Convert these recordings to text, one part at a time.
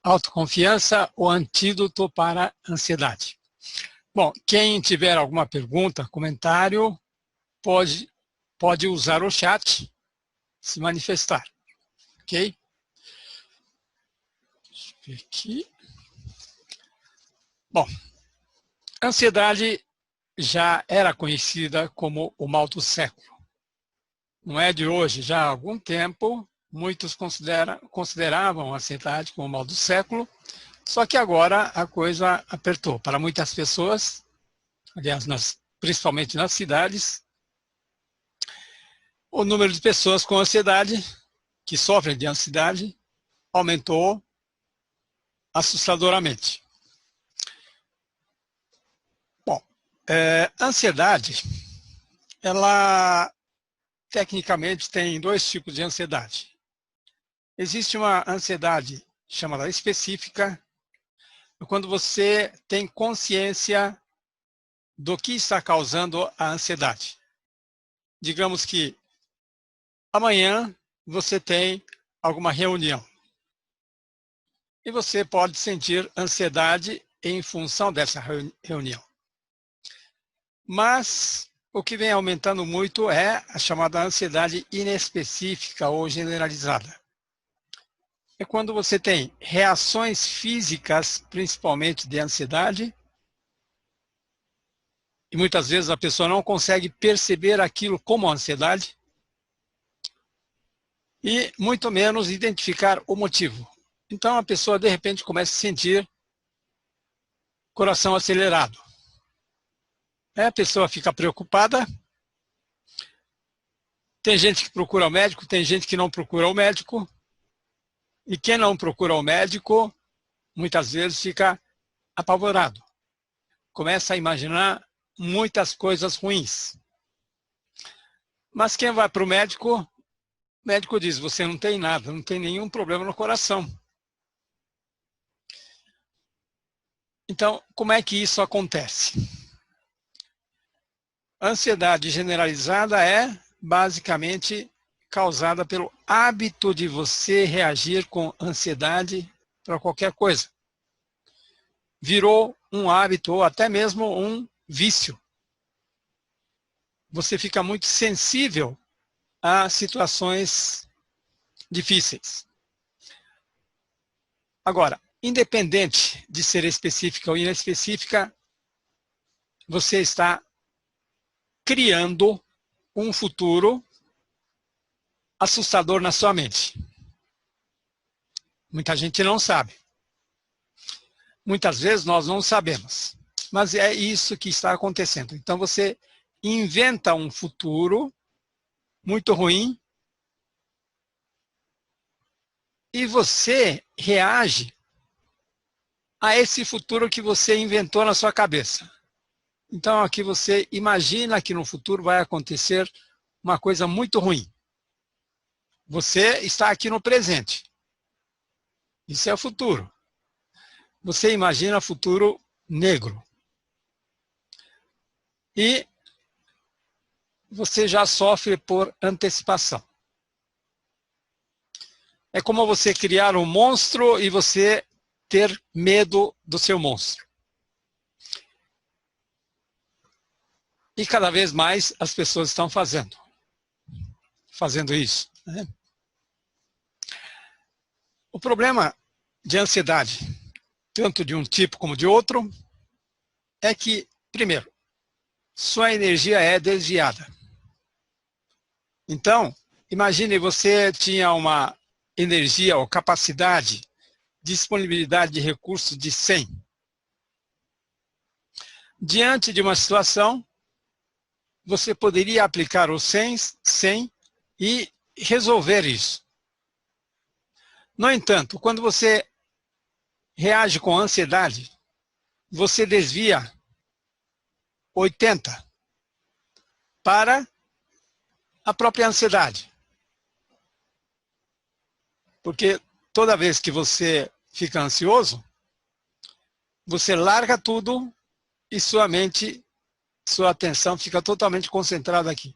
Autoconfiança, o antídoto para a ansiedade. Bom, quem tiver alguma pergunta, comentário, pode usar o chat, se manifestar. Ok? Deixa eu ver aqui. Bom, a ansiedade já era conhecida como o mal do século. Não é de hoje, já há algum tempo, muitos consideravam a ansiedade como o mal do século, só que agora a coisa apertou. Para muitas pessoas, aliás, principalmente nas cidades, o número de pessoas com ansiedade, que sofrem de ansiedade, aumentou assustadoramente. Bom, a ansiedade, ela tecnicamente tem dois tipos de ansiedade. Existe uma ansiedade chamada específica, quando você tem consciência do que está causando a ansiedade. Digamos que amanhã você tem alguma reunião e você pode sentir ansiedade em função dessa reunião. Mas o que vem aumentando muito é a chamada ansiedade inespecífica ou generalizada. É quando você tem reações físicas, principalmente de ansiedade, e muitas vezes a pessoa não consegue perceber aquilo como ansiedade, e muito menos identificar o motivo. Então a pessoa de repente começa a sentir coração acelerado. A pessoa fica preocupada. Tem gente que procura o médico, tem gente que não procura o médico. E quem não procura o médico, muitas vezes fica apavorado. Começa a imaginar muitas coisas ruins. Mas quem vai para o médico diz, você não tem nada, não tem nenhum problema no coração. Então, como é que isso acontece? A ansiedade generalizada é, basicamente, causada pelo hábito de você reagir com ansiedade para qualquer coisa. Virou um hábito ou até mesmo um vício. Você fica muito sensível a situações difíceis. Agora, independente de ser específica ou inespecífica, você está criando um futuro assustador na sua mente. Muita gente não sabe. Muitas vezes nós não sabemos. Mas é isso que está acontecendo. Então você inventa um futuro muito ruim e você reage a esse futuro que você inventou na sua cabeça. Então aqui você imagina que no futuro vai acontecer uma coisa muito ruim. Você está aqui no presente. Isso é o futuro. Você imagina o futuro negro. E você já sofre por antecipação. É como você criar um monstro e você ter medo do seu monstro. E cada vez mais as pessoas estão fazendo isso. Né? O problema de ansiedade, tanto de um tipo como de outro, é que, primeiro, sua energia é desviada. Então, imagine você tinha uma energia ou capacidade, disponibilidade de recursos de 100. Diante de uma situação, você poderia aplicar os 100 e resolver isso. No entanto, quando você reage com ansiedade, você desvia 80 para a própria ansiedade. Porque toda vez que você fica ansioso, você larga tudo e sua mente, sua atenção fica totalmente concentrada aqui.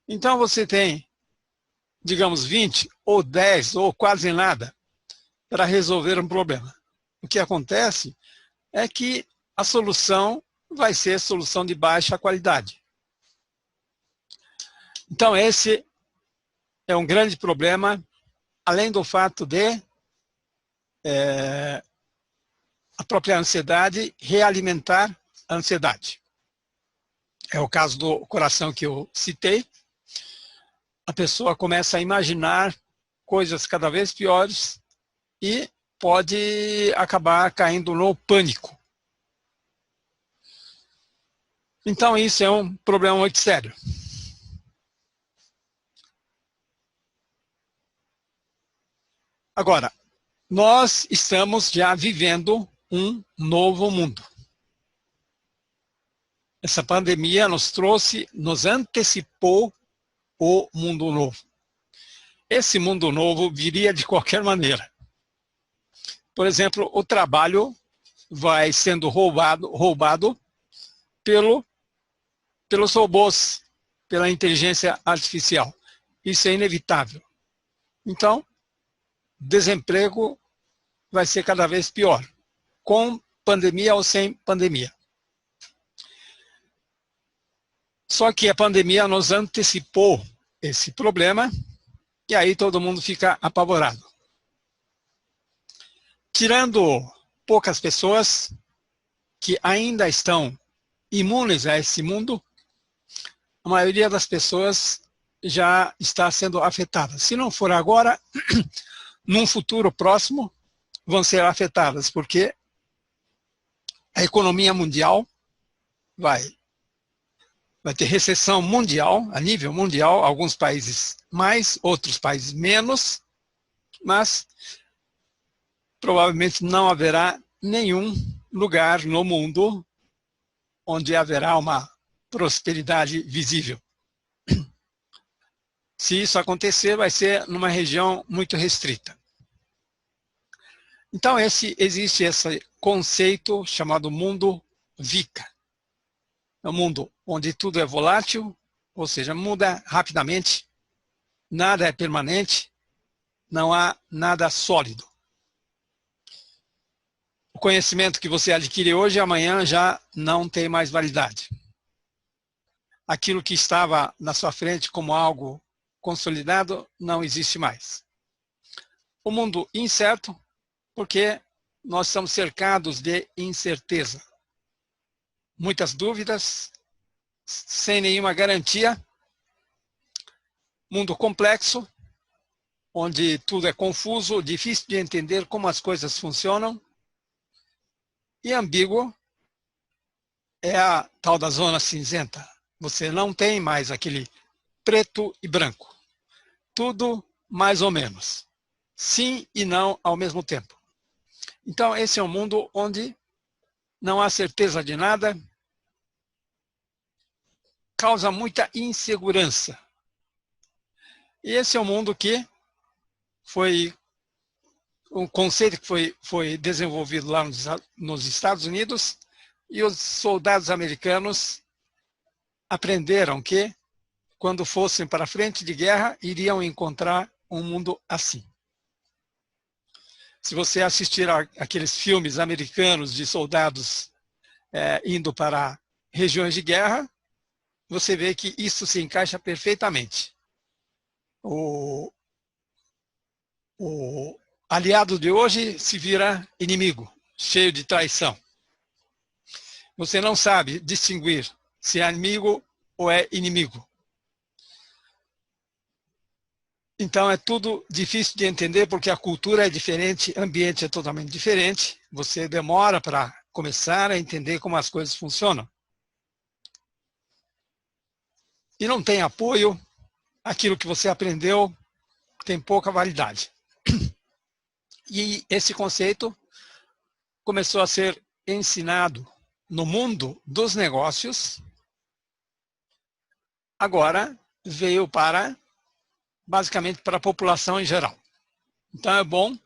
Então você tem, digamos, 20 ou 10 ou quase nada para resolver um problema. o que acontece é que a solução vai ser solução de baixa qualidade. Então, esse é um grande problema, além do fato de a própria ansiedade realimentar a ansiedade. É o caso do coração que eu citei. A pessoa começa a imaginar coisas cada vez piores e pode acabar caindo no pânico. Então, isso é um problema muito sério. Agora, nós estamos já vivendo um novo mundo. Essa pandemia nos antecipou o mundo novo. Esse mundo novo viria de qualquer maneira. Por exemplo, o trabalho vai sendo roubado pelos robôs, pela inteligência artificial. Isso é inevitável. Então, desemprego vai ser cada vez pior, com pandemia ou sem pandemia. Só que a pandemia nos antecipou esse problema e aí todo mundo fica apavorado. Tirando poucas pessoas que ainda estão imunes a esse mundo, a maioria das pessoas já está sendo afetada. Se não for agora, num futuro próximo, vão ser afetadas, porque a economia mundial vai ter recessão mundial, a nível mundial, alguns países mais, outros países menos, mas provavelmente não haverá nenhum lugar no mundo onde haverá uma prosperidade visível. Se isso acontecer, vai ser numa região muito restrita. Então, existe esse conceito chamado mundo VICA. É um mundo onde tudo é volátil, ou seja, muda rapidamente, nada é permanente, não há nada sólido. O conhecimento que você adquire hoje, amanhã já não tem mais validade. Aquilo que estava na sua frente como algo consolidado não existe mais. O mundo incerto, porque nós estamos cercados de incerteza. Muitas dúvidas, sem nenhuma garantia. Mundo complexo, onde tudo é confuso, difícil de entender como as coisas funcionam. E ambíguo é a tal da zona cinzenta. Você não tem mais aquele preto e branco. Tudo mais ou menos. Sim e não ao mesmo tempo. Então, esse é um mundo onde não há certeza de nada, causa muita insegurança. E esse é um mundo que foi um conceito que foi desenvolvido lá nos Estados Unidos, e os soldados americanos aprenderam que, quando fossem para a frente de guerra, iriam encontrar um mundo assim. Se você assistir aqueles filmes americanos de soldados indo para regiões de guerra, você vê que isso se encaixa perfeitamente. O aliado de hoje se vira inimigo, cheio de traição. Você não sabe distinguir se é amigo ou é inimigo. Então é tudo difícil de entender porque a cultura é diferente, o ambiente é totalmente diferente. Você demora para começar a entender como as coisas funcionam. E não tem apoio, aquilo que você aprendeu tem pouca validade. E esse conceito começou a ser ensinado no mundo dos negócios, agora veio basicamente para a população em geral. Então é bom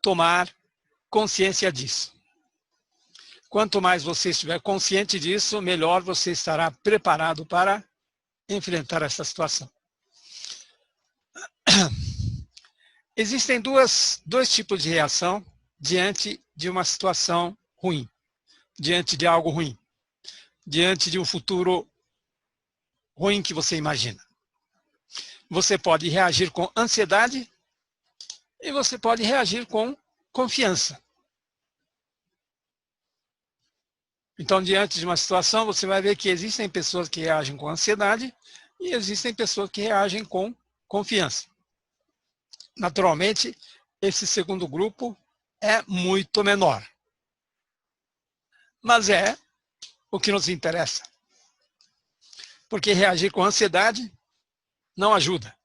tomar consciência disso. Quanto mais você estiver consciente disso, melhor você estará preparado para enfrentar essa situação. Existem dois tipos de reação diante de uma situação ruim, diante de algo ruim, diante de um futuro ruim que você imagina. Você pode reagir com ansiedade e você pode reagir com confiança. Então, diante de uma situação, você vai ver que existem pessoas que reagem com ansiedade e existem pessoas que reagem com confiança. Naturalmente, esse segundo grupo é muito menor. Mas é o que nos interessa. Porque reagir com ansiedade não ajuda.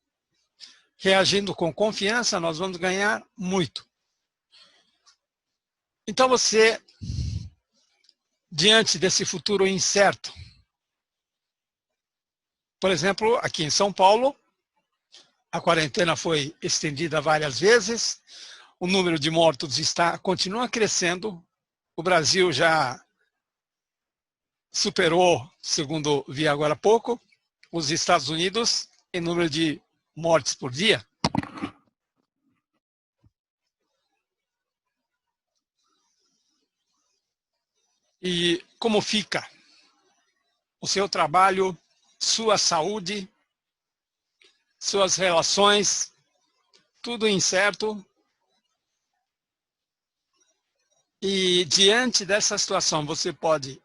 Reagindo com confiança, nós vamos ganhar muito. Então você, diante desse futuro incerto, por exemplo, aqui em São Paulo, a quarentena foi estendida várias vezes, o número de mortos continua crescendo, o Brasil já superou, segundo vi agora há pouco, os Estados Unidos em número de mortes por dia. E como fica o seu trabalho, sua saúde, suas relações, tudo incerto. E diante dessa situação, você pode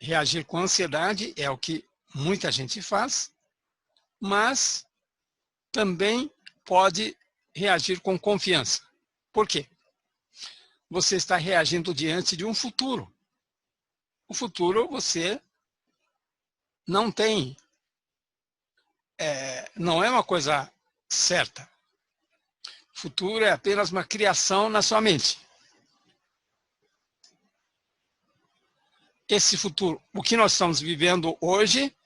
reagir com ansiedade, é o que muita gente faz, mas também pode reagir com confiança. Por quê? Você está reagindo diante de um futuro. O futuro você não tem, não é uma coisa certa. O futuro é apenas uma criação na sua mente. Esse futuro, o que nós estamos vivendo hoje,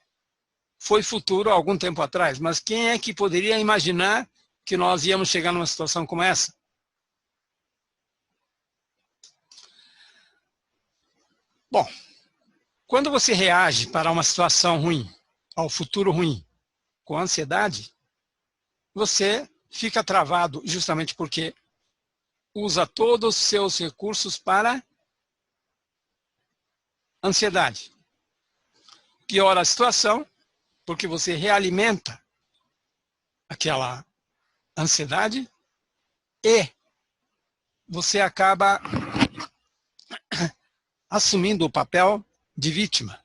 foi futuro há algum tempo atrás. Mas quem é que poderia imaginar que nós íamos chegar numa situação como essa? Bom, quando você reage para uma situação ruim, ao futuro ruim, com ansiedade, você fica travado justamente porque usa todos os seus recursos para ansiedade. Piora a situação, porque você realimenta aquela ansiedade e você acaba assumindo o papel de vítima.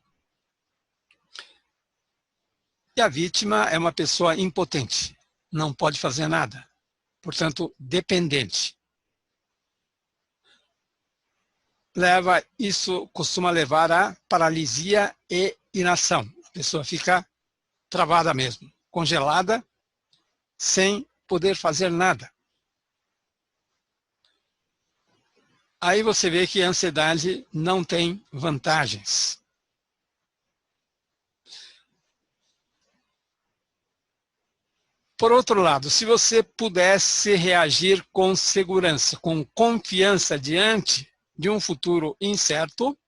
E a vítima é uma pessoa impotente, não pode fazer nada, portanto, dependente. Isso costuma levar a paralisia e inação. A pessoa fica travada mesmo, congelada, sem poder fazer nada. Aí você vê que a ansiedade não tem vantagens. Por outro lado, se você pudesse reagir com segurança, com confiança diante de um futuro incerto,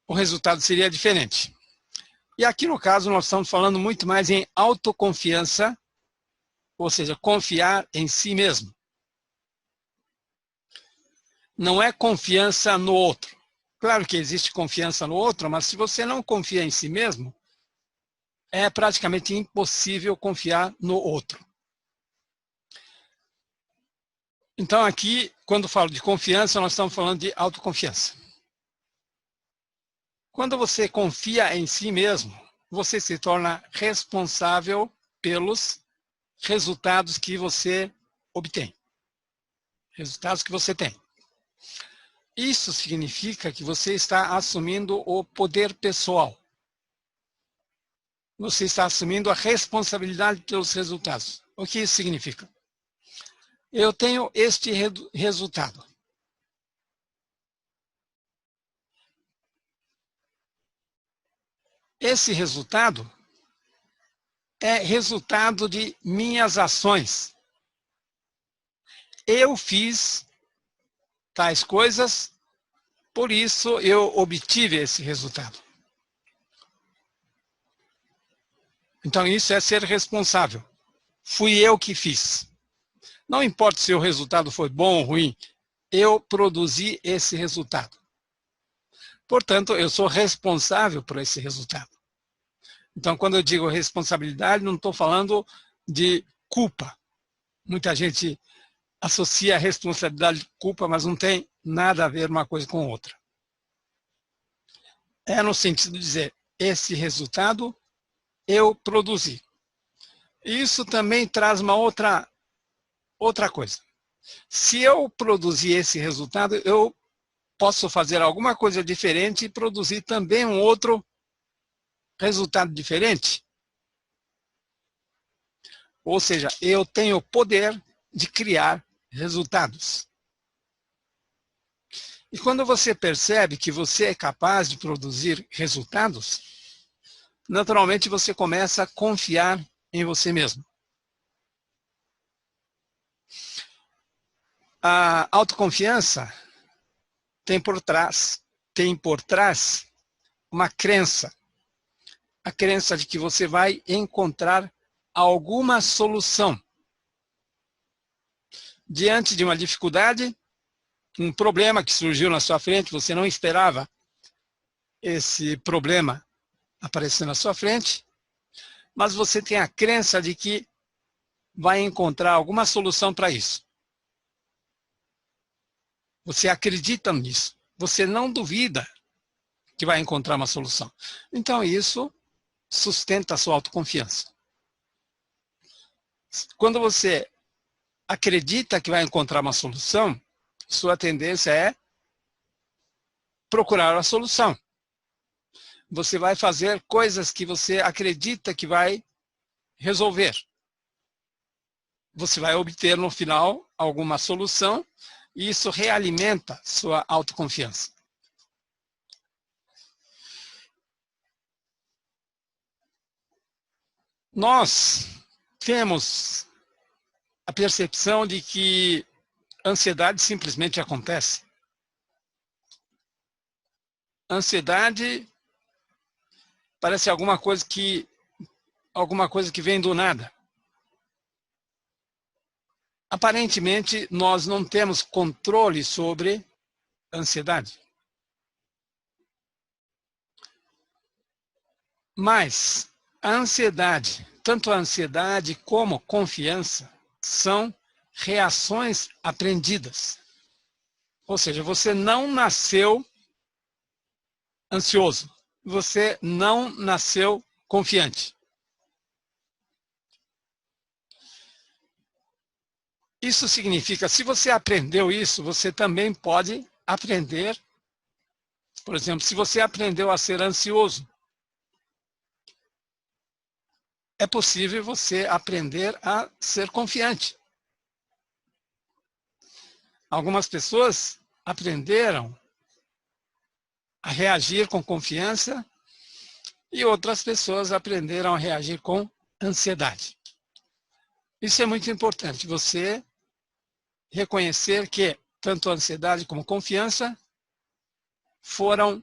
o resultado seria diferente. E aqui no caso nós estamos falando muito mais em autoconfiança, ou seja, confiar em si mesmo. Não é confiança no outro. Claro que existe confiança no outro, mas se você não confia em si mesmo, é praticamente impossível confiar no outro. Então aqui, quando falo de confiança, nós estamos falando de autoconfiança. Quando você confia em si mesmo, você se torna responsável pelos resultados que você obtém. Resultados que você tem. Isso significa que você está assumindo o poder pessoal. Você está assumindo a responsabilidade pelos resultados. O que isso significa? Eu tenho este resultado. Esse resultado é resultado de minhas ações. Eu fiz tais coisas, por isso eu obtive esse resultado. Então isso é ser responsável. Fui eu que fiz. Não importa se o resultado foi bom ou ruim, eu produzi esse resultado. Portanto, eu sou responsável por esse resultado. Então, quando eu digo responsabilidade, não estou falando de culpa. Muita gente associa a responsabilidade de culpa, mas não tem nada a ver uma coisa com outra. É no sentido de dizer, esse resultado eu produzi. Isso também traz uma outra coisa. Se eu produzir esse resultado, eu posso fazer alguma coisa diferente e produzir também um outro resultado diferente. Ou seja, eu tenho o poder de criar resultados. E quando você percebe que você é capaz de produzir resultados, naturalmente você começa a confiar em você mesmo. A autoconfiança tem por trás uma crença. A crença de que você vai encontrar alguma solução. Diante de uma dificuldade, um problema que surgiu na sua frente, você não esperava esse problema aparecer na sua frente, mas você tem a crença de que vai encontrar alguma solução para isso. Você acredita nisso. Você não duvida que vai encontrar uma solução. Então, isso sustenta a sua autoconfiança. Quando você acredita que vai encontrar uma solução, sua tendência é procurar a solução. Você vai fazer coisas que você acredita que vai resolver. Você vai obter no final alguma solução e isso realimenta sua autoconfiança. Nós temos a percepção de que a ansiedade simplesmente acontece. A ansiedade parece alguma coisa que vem do nada. Aparentemente, nós não temos controle sobre a ansiedade. Mas a ansiedade, tanto a ansiedade como a confiança, são reações aprendidas. Ou seja, você não nasceu ansioso, você não nasceu confiante. Isso significa, se você aprendeu isso, você também pode aprender, por exemplo, se você aprendeu a ser ansioso, é possível você aprender a ser confiante. Algumas pessoas aprenderam a reagir com confiança e outras pessoas aprenderam a reagir com ansiedade. Isso é muito importante, você reconhecer que tanto a ansiedade como a confiança foram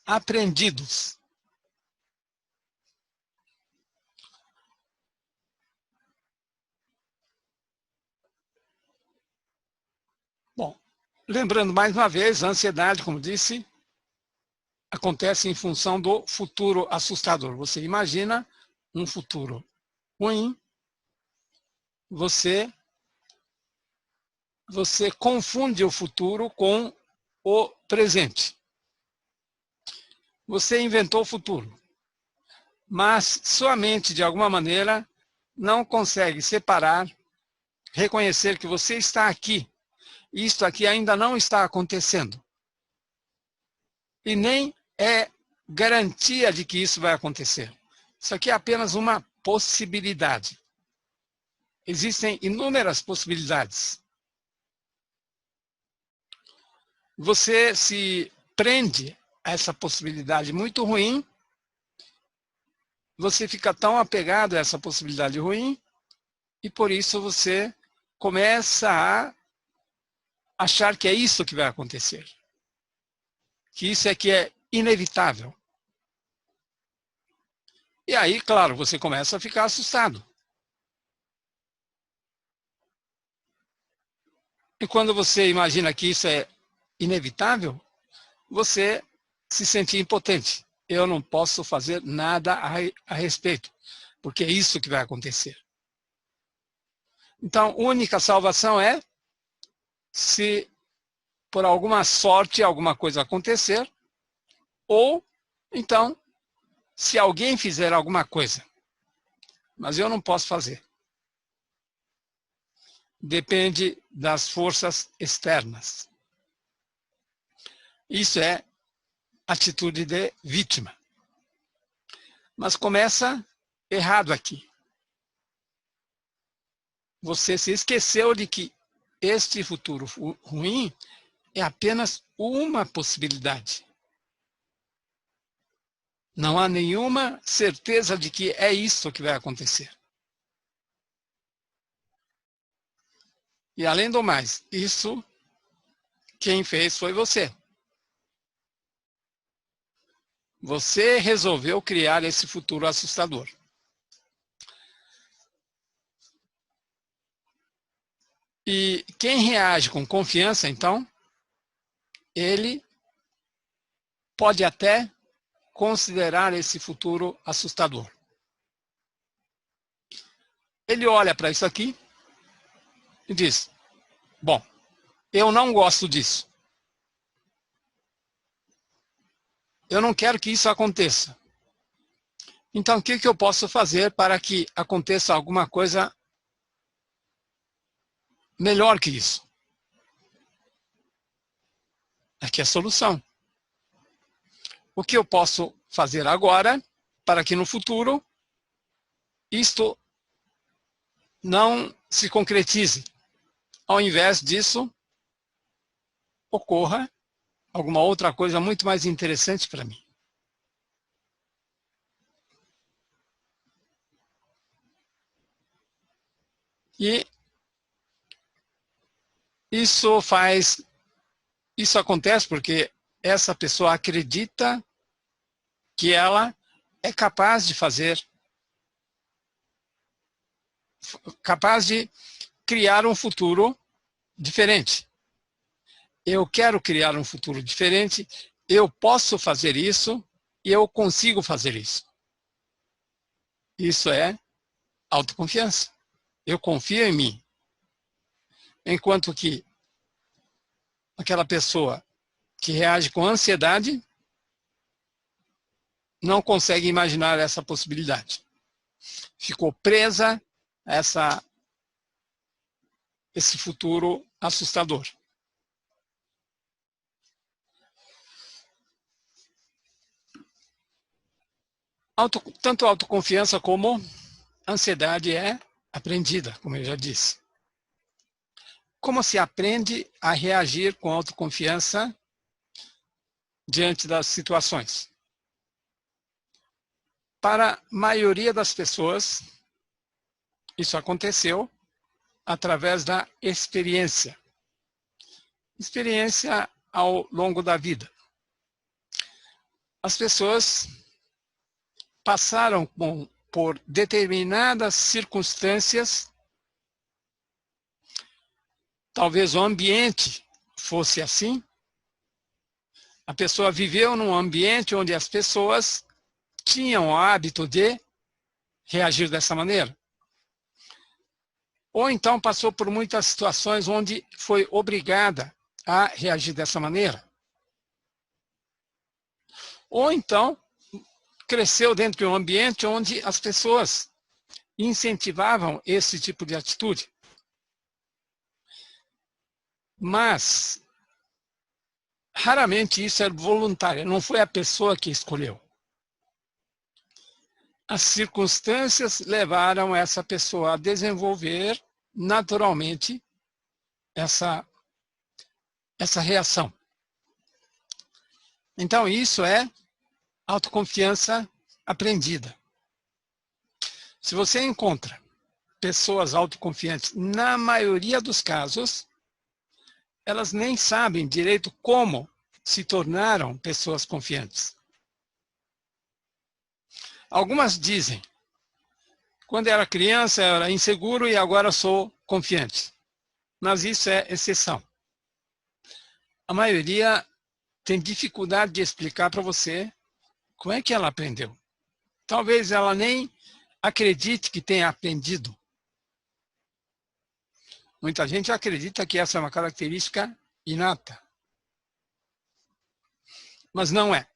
aprendidos. Bom, lembrando mais uma vez, a ansiedade, como disse, acontece em função do futuro assustador. Você imagina um futuro ruim, você confunde o futuro com o presente. Você inventou o futuro, mas sua mente, de alguma maneira, não consegue separar, reconhecer que você está aqui. Isto aqui ainda não está acontecendo. E nem é garantia de que isso vai acontecer. Isso aqui é apenas uma possibilidade. Existem inúmeras possibilidades. Você se prende a essa possibilidade muito ruim, você fica tão apegado a essa possibilidade ruim, e por isso você começa a achar que é isso que vai acontecer. Que isso é que é inevitável. E aí, claro, você começa a ficar assustado. E quando você imagina que isso é inevitável, você se sente impotente. Eu não posso fazer nada a respeito, porque é isso que vai acontecer. Então, a única salvação é se por alguma sorte alguma coisa acontecer, ou então se alguém fizer alguma coisa. Mas eu não posso fazer. Depende das forças externas. Isso é atitude de vítima. Mas começa errado aqui. Você se esqueceu de que este futuro ruim é apenas uma possibilidade. Não há nenhuma certeza de que é isso que vai acontecer. E além do mais, isso quem fez foi você. Você resolveu criar esse futuro assustador. E quem reage com confiança, então, ele pode até considerar esse futuro assustador. Ele olha para isso aqui e diz: bom, eu não gosto disso. Eu não quero que isso aconteça. Então, o que eu posso fazer para que aconteça alguma coisa melhor que isso? Aqui é a solução. O que eu posso fazer agora para que no futuro isto não se concretize? Ao invés disso, ocorra alguma outra coisa muito mais interessante para mim. E isso acontece porque essa pessoa acredita que ela é capaz de criar um futuro diferente. Eu quero criar um futuro diferente, eu posso fazer isso e eu consigo fazer isso. Isso é autoconfiança. Eu confio em mim. Enquanto que aquela pessoa que reage com ansiedade não consegue imaginar essa possibilidade. Ficou presa a esse futuro assustador. Tanto autoconfiança como ansiedade é aprendida, como eu já disse. Como se aprende a reagir com autoconfiança diante das situações? Para a maioria das pessoas, isso aconteceu através da experiência. Experiência ao longo da vida. As pessoas passaram por determinadas circunstâncias, talvez o ambiente fosse assim. A pessoa viveu num ambiente onde as pessoas tinham o hábito de reagir dessa maneira. Ou então passou por muitas situações onde foi obrigada a reagir dessa maneira. Ou então cresceu dentro de um ambiente onde as pessoas incentivavam esse tipo de atitude. Mas raramente isso é voluntário, não foi a pessoa que escolheu. As circunstâncias levaram essa pessoa a desenvolver naturalmente essa reação. Então, isso é autoconfiança aprendida. Se você encontra pessoas autoconfiantes, na maioria dos casos, elas nem sabem direito como se tornaram pessoas confiantes. Algumas dizem: quando era criança eu era inseguro e agora sou confiante. mas isso é exceção. A maioria tem dificuldade de explicar para você como é que ela aprendeu. Talvez ela nem acredite que tenha aprendido. Muita gente acredita que essa é uma característica inata, mas não é.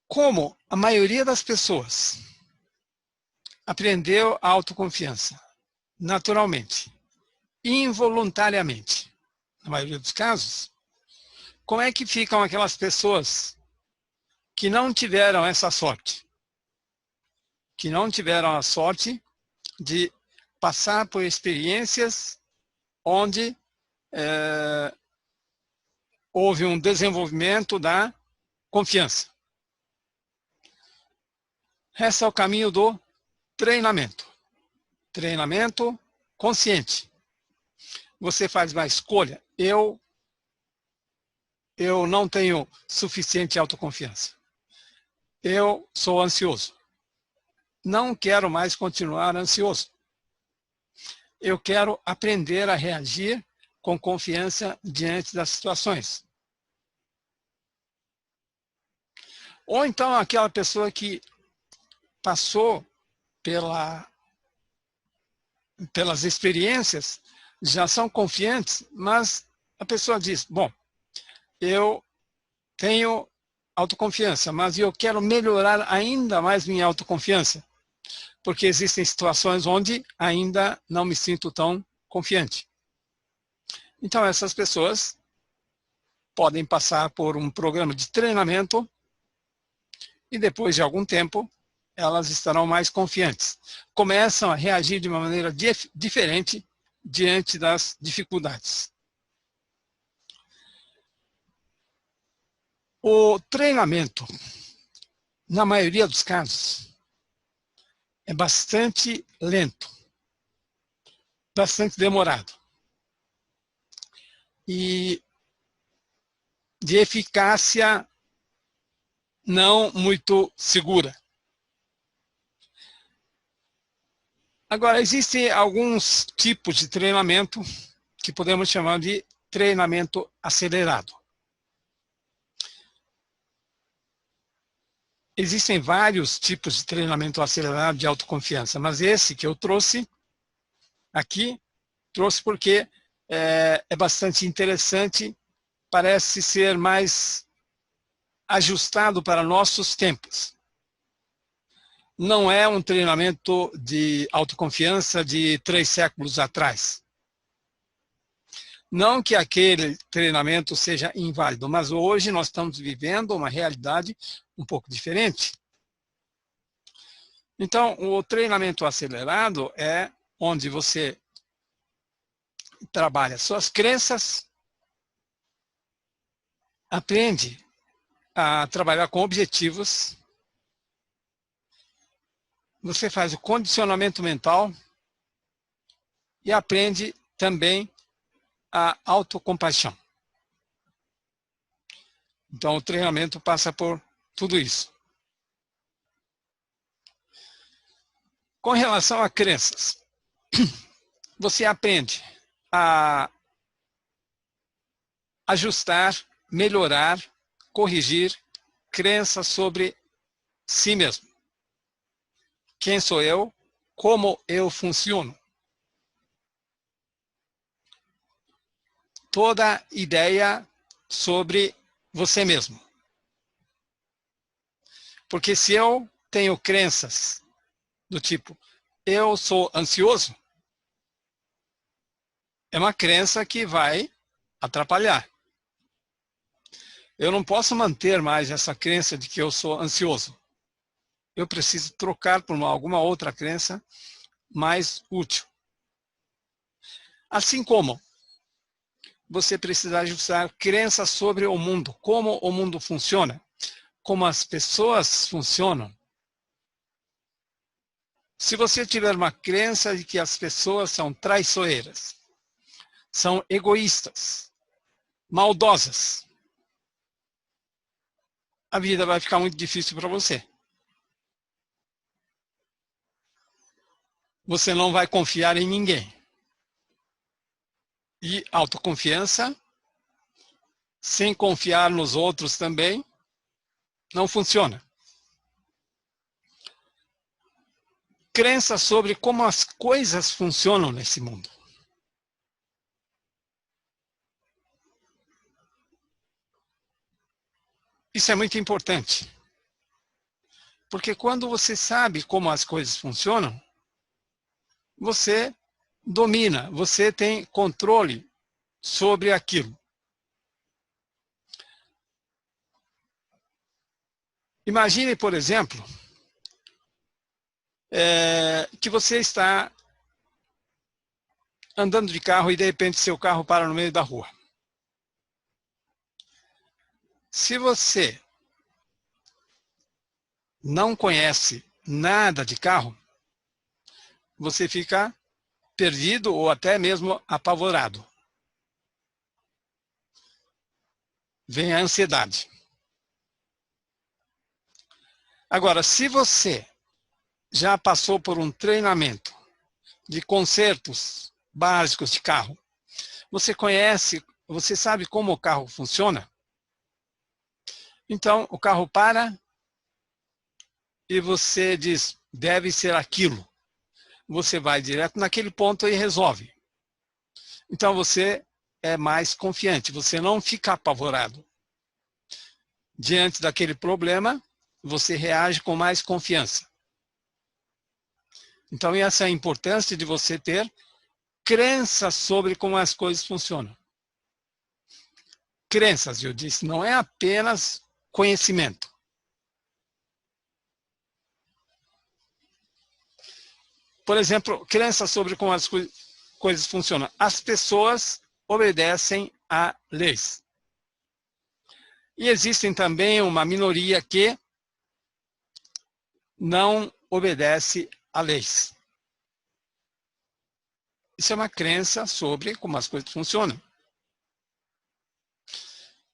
Como a maioria das pessoas aprendeu a autoconfiança naturalmente, involuntariamente, na maioria dos casos, como é que ficam aquelas pessoas que não tiveram essa sorte? Que não tiveram a sorte de passar por experiências onde houve um desenvolvimento da confiança. Esse é o caminho do treinamento. Treinamento consciente. Você faz uma escolha. Eu não tenho suficiente autoconfiança. Eu sou ansioso. Não quero mais continuar ansioso. Eu quero aprender a reagir com confiança diante das situações. Ou então aquela pessoa que passou pelas experiências, já são confiantes, mas a pessoa diz, bom, eu tenho autoconfiança, mas eu quero melhorar ainda mais minha autoconfiança, porque existem situações onde ainda não me sinto tão confiante. Então, essas pessoas podem passar por um programa de treinamento e depois de algum tempo, elas estarão mais confiantes. Começam a reagir de uma maneira diferente diante das dificuldades. O treinamento, na maioria dos casos, é bastante lento, bastante demorado e de eficácia não muito segura. Agora, existem alguns tipos de treinamento que podemos chamar de treinamento acelerado. Existem vários tipos de treinamento acelerado de autoconfiança, mas esse que eu trouxe aqui, trouxe porque é bastante interessante, parece ser mais ajustado para nossos tempos. Não é um treinamento de autoconfiança de 3 séculos atrás. Não que aquele treinamento seja inválido, mas hoje nós estamos vivendo uma realidade um pouco diferente. Então, o treinamento acelerado é onde você trabalha suas crenças, aprende a trabalhar com objetivos, você faz o condicionamento mental e aprende também a autocompaixão. Então, o treinamento passa por tudo isso. Com relação a crenças, você aprende a ajustar, melhorar, corrigir crenças sobre si mesmo. Quem sou eu? Como eu funciono? Toda ideia sobre você mesmo. Porque se eu tenho crenças do tipo, eu sou ansioso, é uma crença que vai atrapalhar. Eu não posso manter mais essa crença de que eu sou ansioso. Eu preciso trocar por alguma outra crença mais útil. Assim como você precisa ajustar crenças sobre o mundo, como o mundo funciona, como as pessoas funcionam. Se você tiver uma crença de que as pessoas são traiçoeiras, são egoístas, maldosas, a vida vai ficar muito difícil para você. você não vai confiar em ninguém. E autoconfiança, sem confiar nos outros também, não funciona. Crença sobre como as coisas funcionam nesse mundo. Isso é muito importante. Porque quando você sabe como as coisas funcionam, você domina, você tem controle sobre aquilo. Imagine, por exemplo, que você está andando de carro e de repente seu carro para no meio da rua. Se você não conhece nada de carro, você fica perdido ou até mesmo apavorado. Vem a ansiedade. Agora, se você já passou por um treinamento de consertos básicos de carro, você conhece, você sabe como o carro funciona, então o carro para e você diz, deve ser aquilo. Você vai direto naquele ponto e resolve. Então você é mais confiante, você não fica apavorado. Diante daquele problema, você reage com mais confiança. Então essa é a importância de você ter crenças sobre como as coisas funcionam. Crenças, eu disse, não é apenas conhecimento. Por exemplo, crenças sobre como as coisas funcionam. As pessoas obedecem a leis. E existem também uma minoria que não obedece a leis. Isso é uma crença sobre como as coisas funcionam.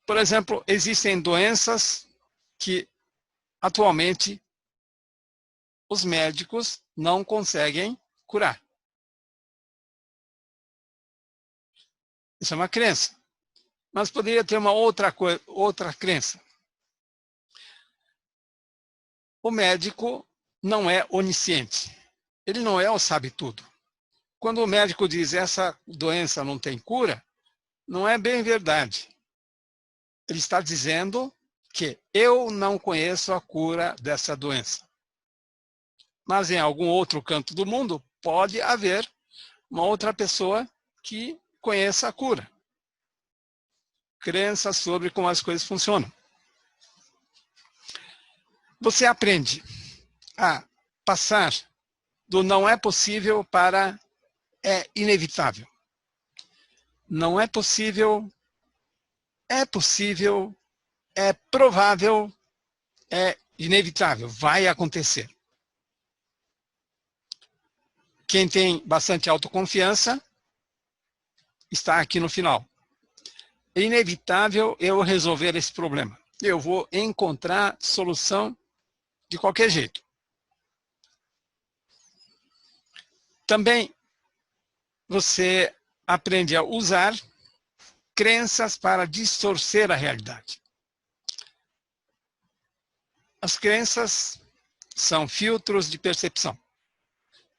Por exemplo, existem doenças que atualmente os médicos não conseguem curar. Isso é uma crença. Mas poderia ter uma outra crença. O médico não é onisciente. Ele não é o sabe-tudo. Quando o médico diz essa doença não tem cura, não é bem verdade. Ele está dizendo que eu não conheço a cura dessa doença. Mas em algum outro canto do mundo pode haver uma outra pessoa que conheça a cura. Crença sobre como as coisas funcionam. Você aprende a passar do não é possível para é inevitável. Não é possível, é possível, é provável, é inevitável, vai acontecer. Quem tem bastante autoconfiança está aqui no final. É inevitável eu resolver esse problema. Eu vou encontrar solução de qualquer jeito. Também você aprende a usar crenças para distorcer a realidade. As crenças são filtros de percepção.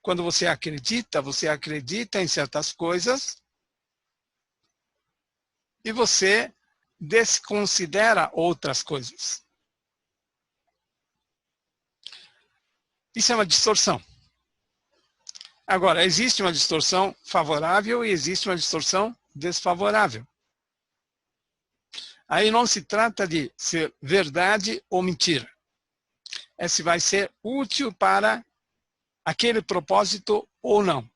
Quando você acredita em certas coisas e você desconsidera outras coisas. Isso é uma distorção. Agora, existe uma distorção favorável e existe uma distorção desfavorável. Aí não se trata de ser verdade ou mentira. É se vai ser útil para aquele propósito ou não.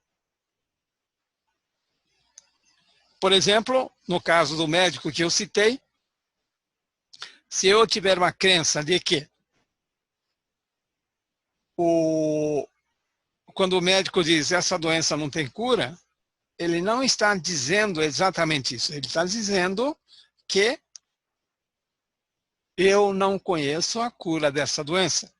Por exemplo, no caso do médico que eu citei, se eu tiver uma crença de que quando o médico diz essa doença não tem cura, ele não está dizendo exatamente isso. Ele está dizendo que eu não conheço a cura dessa doença.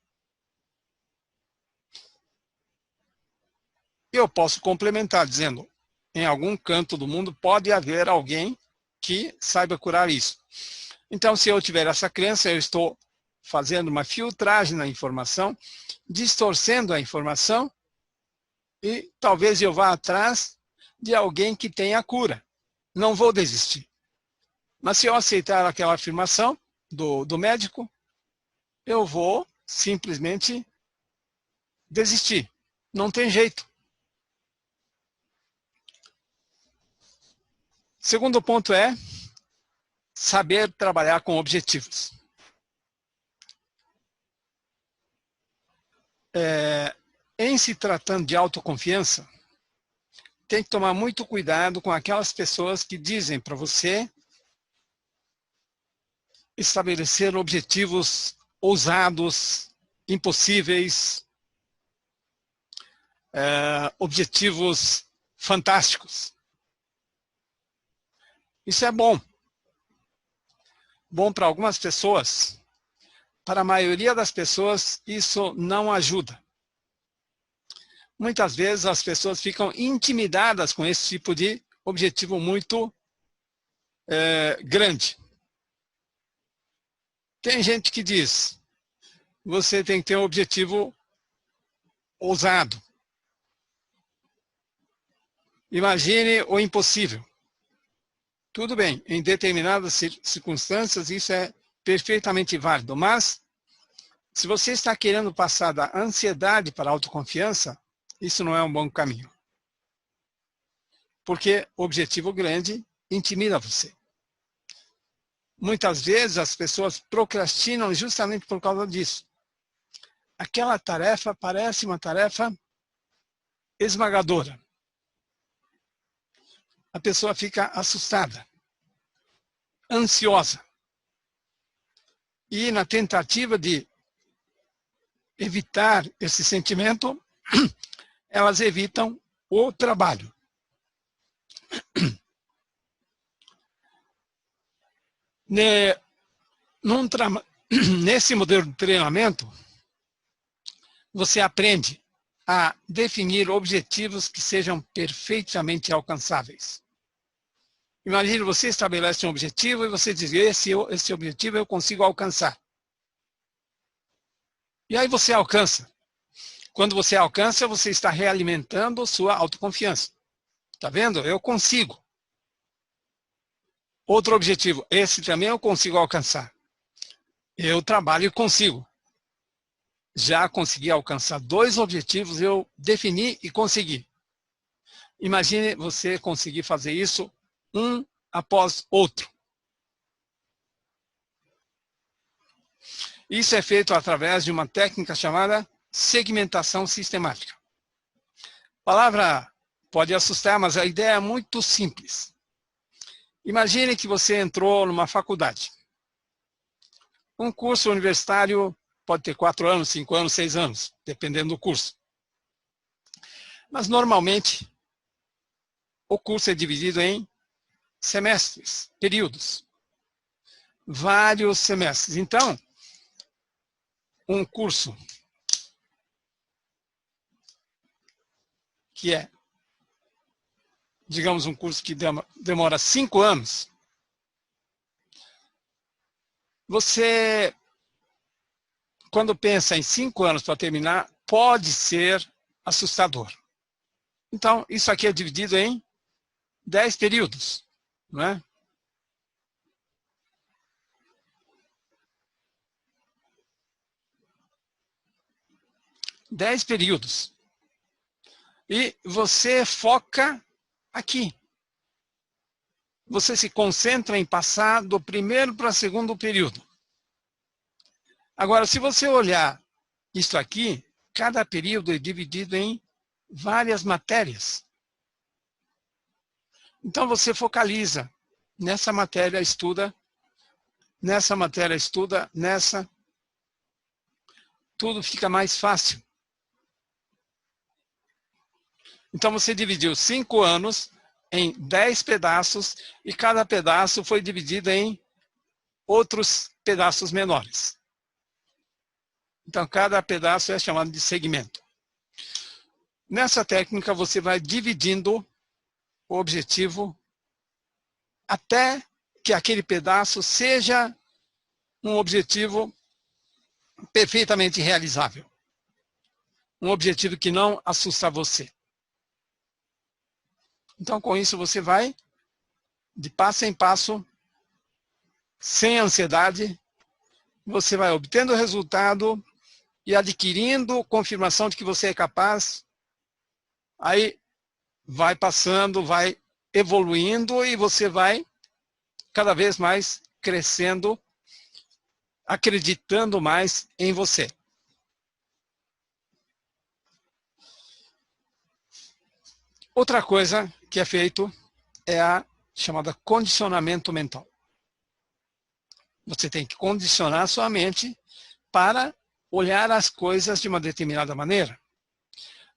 Eu posso complementar dizendo, em algum canto do mundo pode haver alguém que saiba curar isso. Então, se eu tiver essa crença, eu estou fazendo uma filtragem na informação, distorcendo a informação, e talvez eu vá atrás de alguém que tenha a cura. Não vou desistir. Mas se eu aceitar aquela afirmação do médico, eu vou simplesmente desistir. Não tem jeito. Segundo ponto é saber trabalhar com objetivos. Em se tratando de autoconfiança, tem que tomar muito cuidado com aquelas pessoas que dizem para você estabelecer objetivos ousados, impossíveis, objetivos fantásticos. Isso é bom. Bom para algumas pessoas. Para a maioria das pessoas, isso não ajuda. Muitas vezes as pessoas ficam intimidadas com esse tipo de objetivo muito grande. Tem gente que diz, você tem que ter um objetivo ousado. Imagine o impossível. Tudo bem, em determinadas circunstâncias isso é perfeitamente válido, mas se você está querendo passar da ansiedade para a autoconfiança, isso não é um bom caminho. Porque o objetivo grande intimida você. Muitas vezes as pessoas procrastinam justamente por causa disso. Aquela tarefa parece uma tarefa esmagadora. A pessoa fica assustada, ansiosa. E na tentativa de evitar esse sentimento, elas evitam o trabalho. Nesse modelo de treinamento, você aprende a definir objetivos que sejam perfeitamente alcançáveis. Imagine, você estabelece um objetivo e você diz, esse objetivo eu consigo alcançar. E aí você alcança. Quando você alcança, você está realimentando sua autoconfiança. Está vendo? Eu consigo. Outro objetivo, esse também eu consigo alcançar. Eu trabalho e consigo. Já consegui alcançar 2 objetivos, eu defini e consegui. Imagine você conseguir fazer isso um após outro. Isso é feito através de uma técnica chamada segmentação sistemática. A palavra pode assustar, mas a ideia é muito simples. Imagine que você entrou numa faculdade. Um curso universitário pode ter 4 anos, 5 anos, 6 anos, dependendo do curso. Mas, normalmente, o curso é dividido em semestres, períodos. Vários semestres. Então, um curso que é, digamos, um curso que demora 5 anos, você, quando pensa em 5 anos para terminar, pode ser assustador. Então, isso aqui é dividido em 10 períodos, não é? Dez períodos. E você foca aqui. Você se concentra em passar do primeiro para o segundo período. Agora, se você olhar isso aqui, cada período é dividido em várias matérias. Então, você focaliza. Nessa matéria, estuda. Nessa matéria, estuda. Nessa. Tudo fica mais fácil. Então, você dividiu 5 anos em 10 pedaços e cada pedaço foi dividido em outros pedaços menores. Então, cada pedaço é chamado de segmento. Nessa técnica, você vai dividindo o objetivo até que aquele pedaço seja um objetivo perfeitamente realizável. Um objetivo que não assusta você. Então, com isso, você vai, de passo em passo, sem ansiedade, você vai obtendo o resultado e adquirindo confirmação de que você é capaz. Aí vai passando, vai evoluindo e você vai cada vez mais crescendo, acreditando mais em você. Outra coisa que é feito é a chamada condicionamento mental. Você tem que condicionar sua mente para olhar as coisas de uma determinada maneira.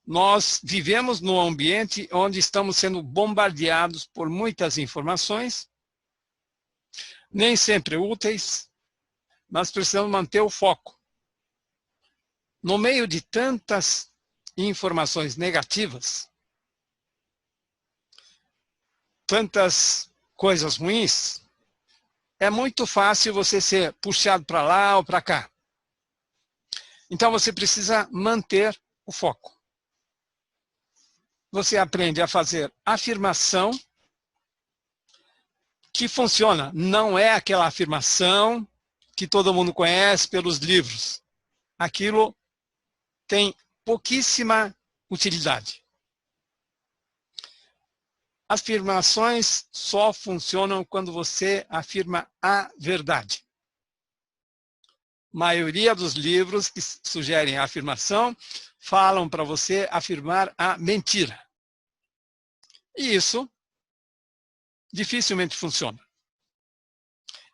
Nós vivemos num ambiente onde estamos sendo bombardeados por muitas informações, nem sempre úteis, mas precisamos manter o foco. No meio de tantas informações negativas, tantas coisas ruins, é muito fácil você ser puxado para lá ou para cá. Então você precisa manter o foco. Você aprende a fazer afirmação que funciona. Não é aquela afirmação que todo mundo conhece pelos livros. Aquilo tem pouquíssima utilidade. Afirmações só funcionam quando você afirma a verdade. A maioria dos livros que sugerem a afirmação falam para você afirmar a mentira. E isso dificilmente funciona.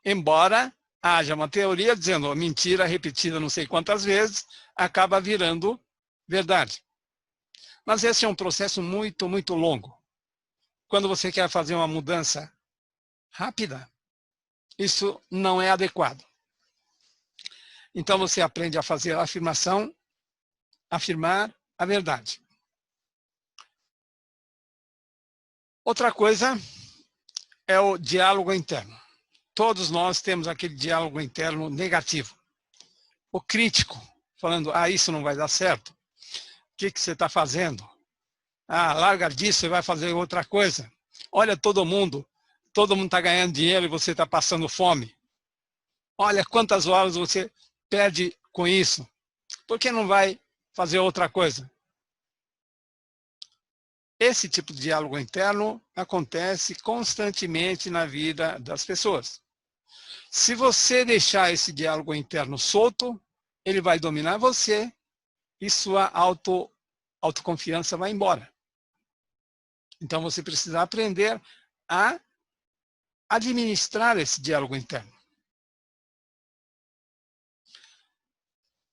Embora haja uma teoria dizendo a mentira repetida não sei quantas vezes acaba virando verdade. Mas esse é um processo muito, muito longo. Quando você quer fazer uma mudança rápida, isso não é adequado. Então você aprende a fazer a afirmação, afirmar a verdade. Outra coisa é o diálogo interno. Todos nós temos aquele diálogo interno negativo. O crítico, falando, isso não vai dar certo. O que você está fazendo? Larga disso e vai fazer outra coisa. Olha todo mundo está ganhando dinheiro e você está passando fome. Olha quantas horas você perde com isso. Por que não vai fazer outra coisa? Esse tipo de diálogo interno acontece constantemente na vida das pessoas. Se você deixar esse diálogo interno solto, ele vai dominar você e sua autoconfiança vai embora. Então você precisa aprender a administrar esse diálogo interno.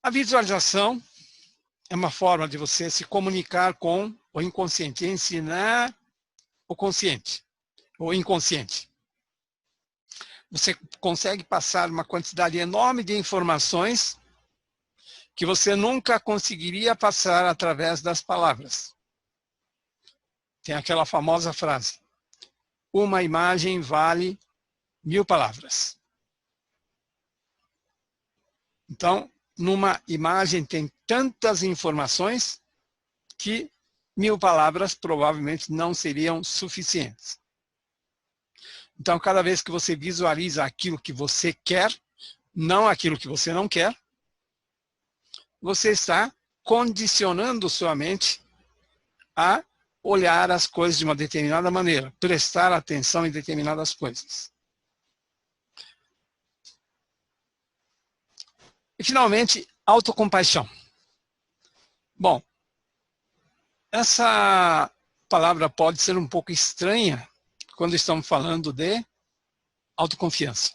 A visualização é uma forma de você se comunicar com o inconsciente, ensinar o consciente, o inconsciente. Você consegue passar uma quantidade enorme de informações que você nunca conseguiria passar através das palavras. Tem aquela famosa frase: uma imagem vale 1000 palavras. Então, numa imagem tem tantas informações que 1000 palavras provavelmente não seriam suficientes. Então, cada vez que você visualiza aquilo que você quer, não aquilo que você não quer, você está condicionando sua mente a olhar as coisas de uma determinada maneira, prestar atenção em determinadas coisas. E, finalmente, autocompaixão. Bom, essa palavra pode ser um pouco estranha quando estamos falando de autoconfiança.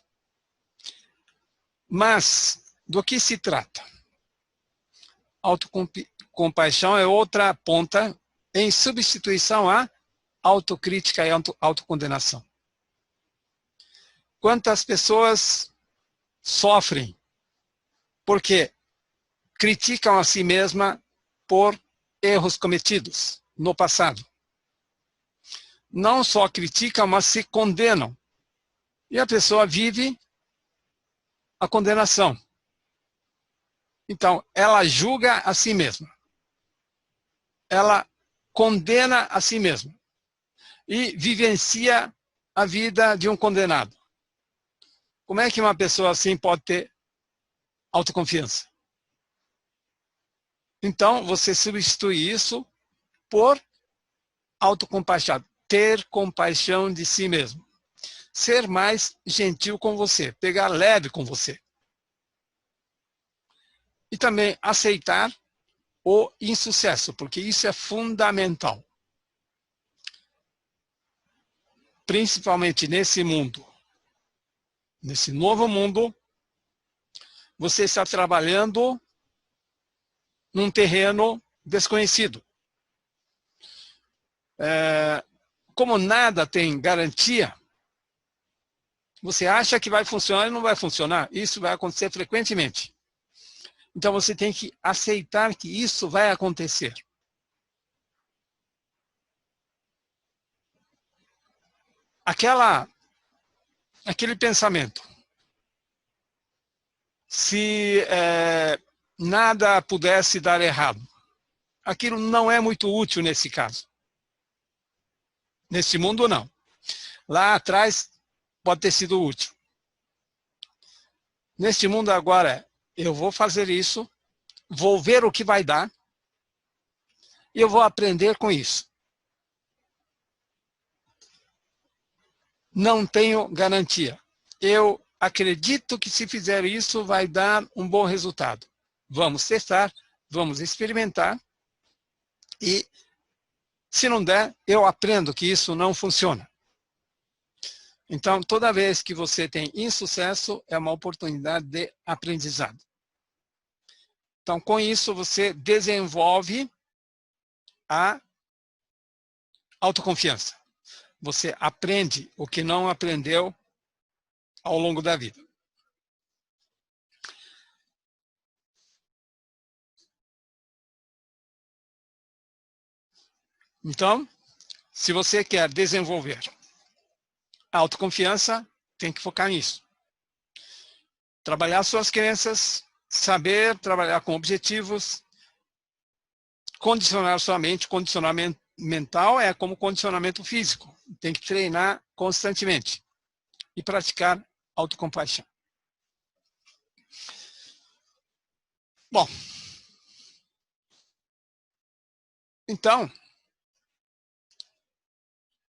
Mas, do que se trata? Autocompaixão é outra ponta em substituição à autocrítica e autocondenação. Quantas pessoas sofrem porque criticam a si mesma por erros cometidos no passado. Não só criticam, mas se condenam. E a pessoa vive a condenação. Então, ela julga a si mesma. Ela condena a si mesma. E vivencia a vida de um condenado. Como é que uma pessoa assim pode ter autoconfiança? Então, você substitui isso por autocompaixão. Ter compaixão de si mesmo. Ser mais gentil com você. Pegar leve com você. E também aceitar o insucesso, porque isso é fundamental. Principalmente nesse mundo. Nesse novo mundo, você está trabalhando num terreno desconhecido. Como nada tem garantia, você acha que vai funcionar e não vai funcionar. Isso vai acontecer frequentemente. Então você tem que aceitar que isso vai acontecer. Aquele pensamento. Se nada pudesse dar errado. Aquilo não é muito útil nesse caso. Nesse mundo, não. Lá atrás, pode ter sido útil. Neste mundo agora, eu vou fazer isso, vou ver o que vai dar, e eu vou aprender com isso. Não tenho garantia. Eu acredito que se fizer isso, vai dar um bom resultado. Vamos testar, vamos experimentar, e se não der, eu aprendo que isso não funciona. Então, toda vez que você tem insucesso, é uma oportunidade de aprendizado. Então, com isso, você desenvolve a autoconfiança. Você aprende o que não aprendeu ao longo da vida. Então, se você quer desenvolver a autoconfiança, tem que focar nisso. Trabalhar suas crenças, saber trabalhar com objetivos, condicionar sua mente. Condicionamento mental é como condicionamento físico. Tem que treinar constantemente e praticar autocompaixão. Bom, então,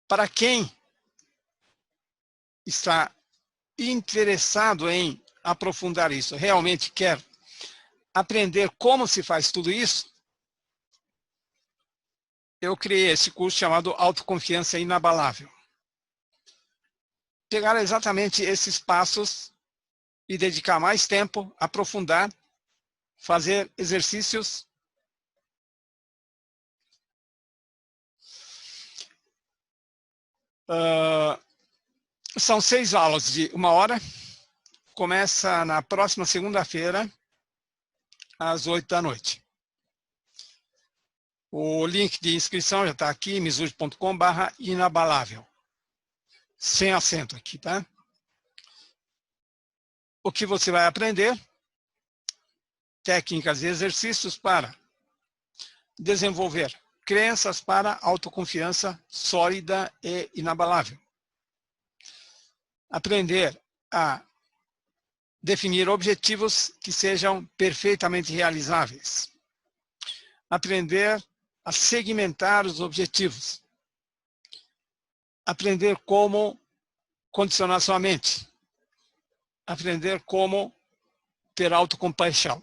para quem está interessado em aprofundar isso, realmente quer aprender como se faz tudo isso, eu criei esse curso chamado Autoconfiança Inabalável. Pegar exatamente esses passos e dedicar mais tempo, aprofundar, fazer exercícios. São 6 aulas de 1 hora. Começa na próxima segunda-feira, às 8 da noite. O link de inscrição já está aqui, mizuji.com/inabalável. Sem acento aqui, tá? O que você vai aprender? Técnicas e exercícios para desenvolver crenças para autoconfiança sólida e inabalável. Aprender a definir objetivos que sejam perfeitamente realizáveis. Aprender a segmentar os objetivos. Aprender como condicionar sua mente. Aprender como ter autocompaixão.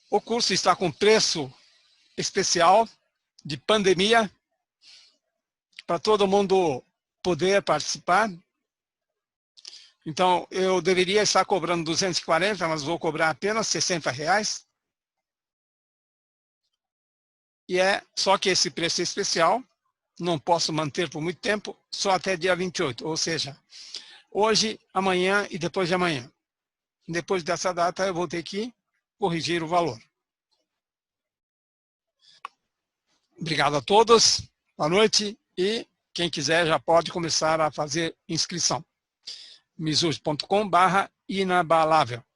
O curso está com preço especial de pandemia para todo mundo poder participar. Então, eu deveria estar cobrando 240, mas vou cobrar apenas R$60. E só que esse preço é especial, não posso manter por muito tempo, só até dia 28, ou seja, hoje, amanhã e depois de amanhã. Depois dessa data eu vou ter que corrigir o valor. Obrigado a todos, boa noite, e quem quiser já pode começar a fazer inscrição. mizuki.com/inabalável.